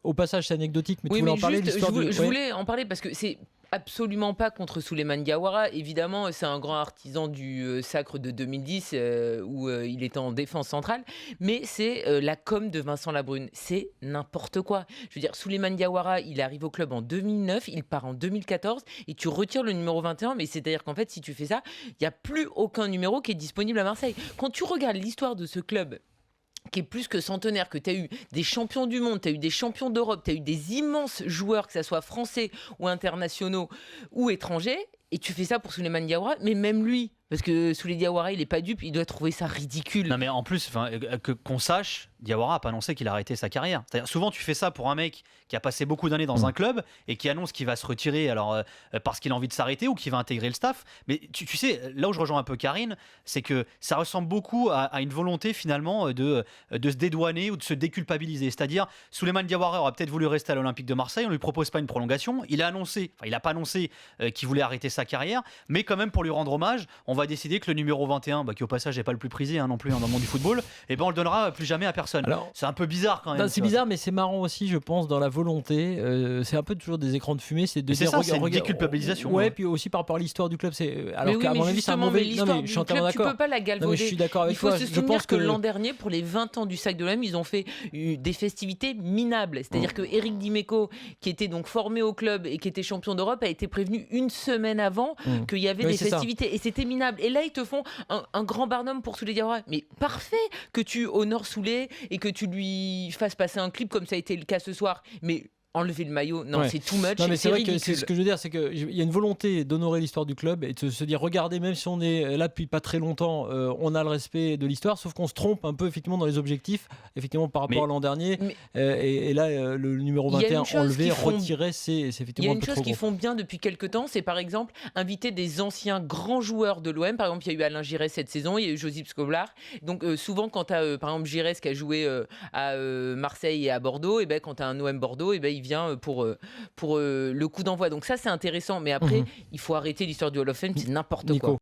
au passage, c'est anecdotique, mais Oui, tu voulais mais en parler, juste, l'histoire du... je Ouais. voulais en parler parce que c'est absolument pas contre Souleymane Diawara. Évidemment, c'est un grand artisan du sacre de 2010 où il était en défense centrale, mais c'est la com de Vincent Labrune. C'est n'importe quoi. Je veux dire, Souleymane Diawara, il arrive au club en 2009, il part en 2014 et tu retires le numéro 21, mais c'est-à-dire qu'en fait, si tu fais ça, il n'y a plus aucun numéro qui est disponible à Marseille. Quand tu regardes l'histoire de ce club, qui est plus que centenaire, que tu as eu des champions du monde, tu as eu des champions d'Europe, tu as eu des immenses joueurs, que ce soit français ou internationaux ou étrangers, et tu fais ça pour Souleymane Diawara, mais même lui, parce que Souleymane Diawara, il n'est pas dupe, il doit trouver ça ridicule. Non mais en plus, qu'on sache, Diawara n'a pas annoncé qu'il a arrêté sa carrière. C'est-à-dire, souvent tu fais ça pour un mec qui a passé beaucoup d'années dans un club et qui annonce qu'il va se retirer alors, parce qu'il a envie de s'arrêter ou qu'il va intégrer le staff. Mais tu sais, là où je rejoins un peu Karine, c'est que ça ressemble beaucoup à une volonté finalement de se dédouaner ou de se déculpabiliser. C'est-à-dire, Souleymane Diawara aurait peut-être voulu rester à l'Olympique de Marseille, on ne lui propose pas une prolongation. Il n'a pas annoncé qu'il voulait arrêter sa carrière, mais quand même pour lui rendre hommage, on va décider que le numéro 21, qui au passage n'est pas le plus prisé non plus dans le monde du football, on le donnera plus jamais à personne. Alors, c'est un peu bizarre quand même. Non, c'est bizarre, mais c'est marrant aussi, je pense, dans la volonté. C'est un peu toujours des écrans de fumée, c'est de dire c'est une déculpabilisation. Ouais, puis aussi par rapport à l'histoire du club, alors oui, qu'à mon avis, c'est un mauvais. Non, mais je suis entièrement d'accord. Tu peux pas la galvauder. Je suis d'accord avec toi. toi. Il faut se souvenir que l'an dernier, pour les 20 ans du SAC de l'OM, ils ont fait des festivités minables. C'est-à-dire que Eric Dimeco, qui était donc formé au club et qui était champion d'Europe, a été prévenu une semaine avant qu'il y avait des festivités. Et c'était minable. Et là, ils te font un grand barnum pour Souley Diawara. Mais parfait que tu honores Souley et que tu lui fasses passer un clip comme ça a été le cas ce soir. Mais enlever le maillot, non, c'est too much. Non, mais c'est vrai ridicule. que ce que je veux dire, c'est qu'il y a une volonté d'honorer l'histoire du club et de se dire, regardez, même si on est là depuis pas très longtemps, on a le respect de l'histoire, sauf qu'on se trompe un peu effectivement dans les objectifs, effectivement par rapport à l'an dernier. Et là, le numéro 21 enlevé, retiré, c'est effectivement un peu trop gros. Il y a une chose qu'ils font bien depuis quelques temps, c'est par exemple inviter des anciens grands joueurs de l'OM. Par exemple, il y a eu Alain Giresse cette saison, il y a eu Josip Skoblar. Donc souvent, quand tu as par exemple Giresse qui a joué à Marseille et à Bordeaux, et quand tu as un OM Bordeaux, il vient pour le coup d'envoi. Donc ça, c'est intéressant. Mais après, il faut arrêter l'histoire du Hall of Fame, c'est n'importe quoi.